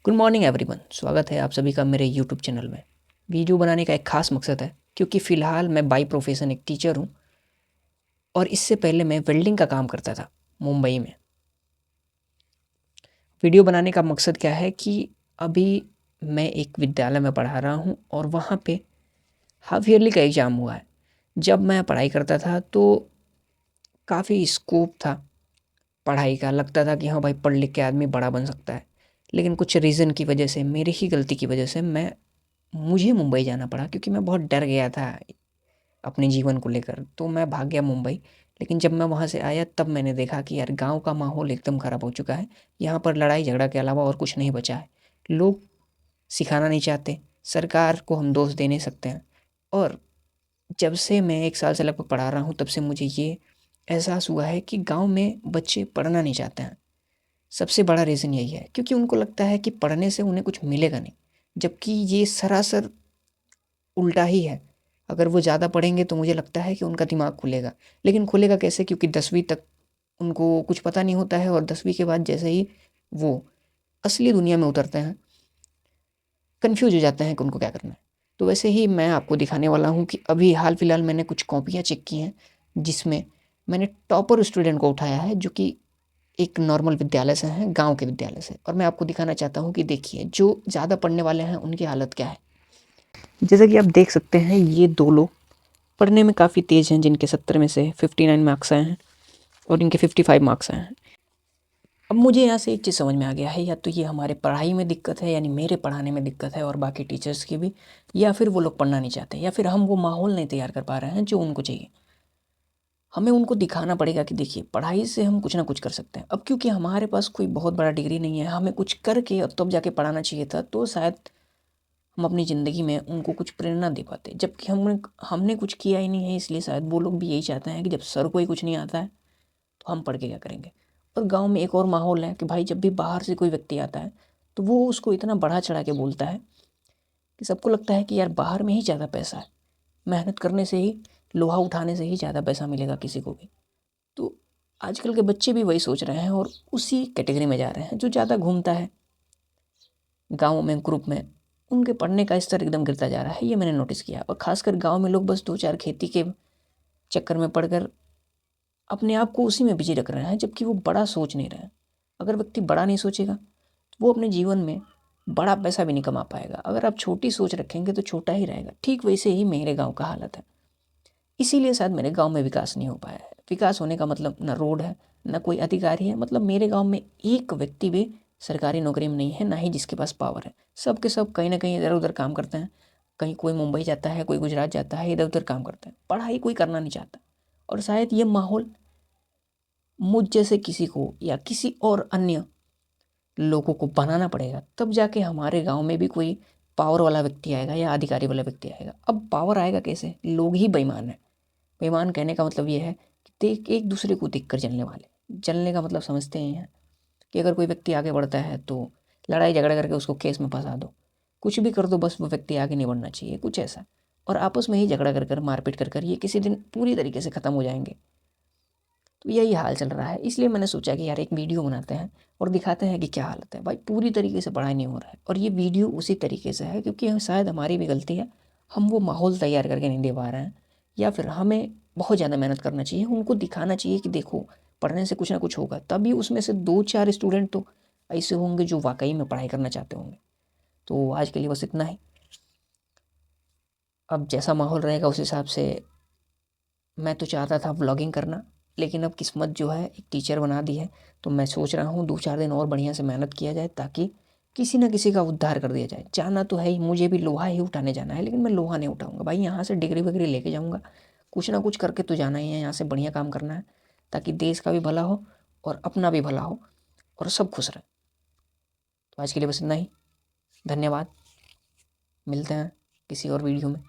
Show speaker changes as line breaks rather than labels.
Good morning everyone, स्वागत है आप सभी का मेरे यूट्यूब चैनल में। वीडियो बनाने का एक ख़ास मकसद है क्योंकि फ़िलहाल मैं बाय प्रोफेशन एक टीचर हूँ और इससे पहले मैं वेल्डिंग का काम करता था मुंबई में। वीडियो बनाने का मकसद क्या है कि अभी मैं एक विद्यालय में पढ़ा रहा हूँ और वहाँ पे हाफ ईयरली का एग्ज़ाम हुआ है। जब मैं पढ़ाई करता था तो काफ़ी स्कोप था पढ़ाई का, लगता था कि हाँ भाई पढ़ लिख के आदमी बड़ा बन सकता है। लेकिन कुछ रीज़न की वजह से, मेरी ही गलती की वजह से मुझे मुंबई जाना पड़ा क्योंकि मैं बहुत डर गया था अपने जीवन को लेकर। तो मैं भाग गया मुंबई। लेकिन जब मैं वहाँ से आया तब मैंने देखा कि यार गाँव का माहौल एकदम ख़राब हो चुका है। यहाँ पर लड़ाई झगड़ा के अलावा और कुछ नहीं बचा है। लोग सिखाना नहीं चाहते, सरकार को हम दोष दे नहीं सकते हैं। और जब से मैं 1 साल से लगभग पढ़ा रहा हूँ तब से मुझे ये एहसास हुआ है कि गाँव में बच्चे पढ़ना नहीं चाहते हैं। सबसे बड़ा रीज़न यही है क्योंकि उनको लगता है कि पढ़ने से उन्हें कुछ मिलेगा नहीं, जबकि ये सरासर उल्टा ही है। अगर वो ज़्यादा पढ़ेंगे तो मुझे लगता है कि उनका दिमाग खुलेगा, लेकिन खुलेगा कैसे? क्योंकि 10वीं तक उनको कुछ पता नहीं होता है और 10वीं के बाद जैसे ही वो असली दुनिया में उतरते हैं, कन्फ्यूज़ हो जाते हैं कि उनको क्या करना है। तो वैसे ही मैं आपको दिखाने वाला हूँ कि अभी हाल-फिलहाल मैंने कुछ कॉपियाँ चेक की हैं, जिसमें मैंने टॉपर स्टूडेंट को उठाया है, जो कि एक नॉर्मल विद्यालय से हैं, गाँव के विद्यालय से। और मैं आपको दिखाना चाहता हूँ कि देखिए, जो ज़्यादा पढ़ने वाले हैं, उनकी हालत क्या है। जैसा कि आप देख सकते हैं, ये 2 लोग पढ़ने में काफ़ी तेज़ हैं, जिनके 70 में से 59 मार्क्स आए हैं और इनके 55 मार्क्स आए हैं। अब मुझे यहाँ से एक चीज़ समझ में आ गया है, या तो ये हमारे पढ़ाई में दिक्कत है, यानी मेरे पढ़ाने में दिक्कत है और बाकी टीचर्स की भी, या फिर वो लोग पढ़ना नहीं चाहते, या फिर हम वो माहौल नहीं तैयार कर पा रहे हैं जो उनको चाहिए। हमें उनको दिखाना पड़ेगा कि देखिए, पढ़ाई से हम कुछ ना कुछ कर सकते हैं। अब क्योंकि हमारे पास कोई बहुत बड़ा डिग्री नहीं है, हमें कुछ करके और तब जाके पढ़ाना चाहिए था, तो शायद हम अपनी ज़िंदगी में उनको कुछ प्रेरणा दे पाते। जबकि हमने हमने कुछ किया ही नहीं है, इसलिए शायद वो लोग भी यही चाहते हैं कि जब सर को ही कुछ नहीं आता है तो हम पढ़ के क्या करेंगे। और गाँव में एक और माहौल है कि भाई जब भी बाहर से कोई व्यक्ति आता है तो वो उसको इतना बढ़ा चढ़ा के बोलता है कि सबको लगता है कि यार बाहर में ही ज़्यादा पैसा है, मेहनत करने से ही, लोहा उठाने से ही ज़्यादा पैसा मिलेगा किसी को भी। तो आजकल के बच्चे भी वही सोच रहे हैं और उसी कैटेगरी में जा रहे हैं। जो ज़्यादा घूमता है गाँव में, ग्रुप में, उनके पढ़ने का स्तर एकदम गिरता जा रहा है, ये मैंने नोटिस किया। और ख़ासकर गाँव में लोग बस 2-4 खेती के चक्कर में पड़कर अपने आप को उसी में बिज़ी रख रहे हैं, जबकि वो बड़ा सोच नहीं रहे हैं। अगर व्यक्ति बड़ा नहीं सोचेगा तो वो अपने जीवन में बड़ा पैसा भी नहीं कमा पाएगा। अगर आप छोटी सोच रखेंगे तो छोटा ही रहेगा। ठीक वैसे ही मेरे गाँव का हालत है। इसीलिए शायद मेरे गाँव में विकास नहीं हो पाया है। विकास होने का मतलब ना रोड है, ना कोई अधिकारी है। मतलब मेरे गाँव में एक व्यक्ति भी सरकारी नौकरी में नहीं है, ना ही जिसके पास पावर है। सब के सब कहीं न कहीं इधर-उधर काम करते हैं। कहीं कोई मुंबई जाता है, कोई गुजरात जाता है, इधर-उधर काम करते हैं। पढ़ाई कोई करना नहीं चाहता। और शायद ये माहौल मुझ जैसे किसी को या किसी और अन्य लोगों को बनाना पड़ेगा, तब जाके हमारे गाँव में भी कोई पावर वाला व्यक्ति आएगा या अधिकारी वाला व्यक्ति आएगा। अब पावर आएगा कैसे? लोग ही बेईमान हैं। बेईमान कहने का मतलब ये है कि देख एक दूसरे को देखकर जलने वाले। जलने का मतलब समझते ही हैं कि अगर कोई व्यक्ति आगे बढ़ता है तो लड़ाई झगड़ा करके उसको केस में फंसा दो, कुछ भी कर दो, बस वो व्यक्ति आगे नहीं बढ़ना चाहिए, कुछ ऐसा। और आपस में ही झगड़ा कर कर, मारपीट कर कर ये किसी दिन पूरी तरीके से ख़त्म हो जाएंगे। तो यही हाल चल रहा है। इसलिए मैंने सोचा कि यार एक वीडियो बनाते हैं और दिखाते हैं कि क्या हालत है। भाई पूरी तरीके से पढ़ाई नहीं हो रहा है और ये वीडियो उसी तरीके से है क्योंकि शायद हमारी भी गलती है। हम वो माहौल तैयार करके नहीं दे पा रहे हैं, या फिर हमें बहुत ज़्यादा मेहनत करना चाहिए। उनको दिखाना चाहिए कि देखो, पढ़ने से कुछ ना कुछ होगा। तभी उसमें से 2-4 स्टूडेंट तो ऐसे होंगे जो वाकई में पढ़ाई करना चाहते होंगे। तो आज के लिए बस इतना ही। अब जैसा माहौल रहेगा उस हिसाब से मैं तो चाहता था व्लॉगिंग करना, लेकिन अब किस्मत जो है एक टीचर बना दी है। तो मैं सोच रहा हूँ 2-4 दिन और बढ़िया से मेहनत किया जाए ताकि किसी न किसी का उद्धार कर दिया जाए। जाना तो है ही, मुझे भी लोहा ही उठाने जाना है, लेकिन मैं लोहा नहीं उठाऊँगा भाई। यहाँ से डिग्री विग्री लेके जाऊँगा, कुछ ना कुछ करके तो जाना ही है। यहाँ से बढ़िया काम करना है ताकि देश का भी भला हो और अपना भी भला हो और सब खुश रहें। तो आज के लिए बस इतना ही। धन्यवाद। मिलते हैं किसी और वीडियो में।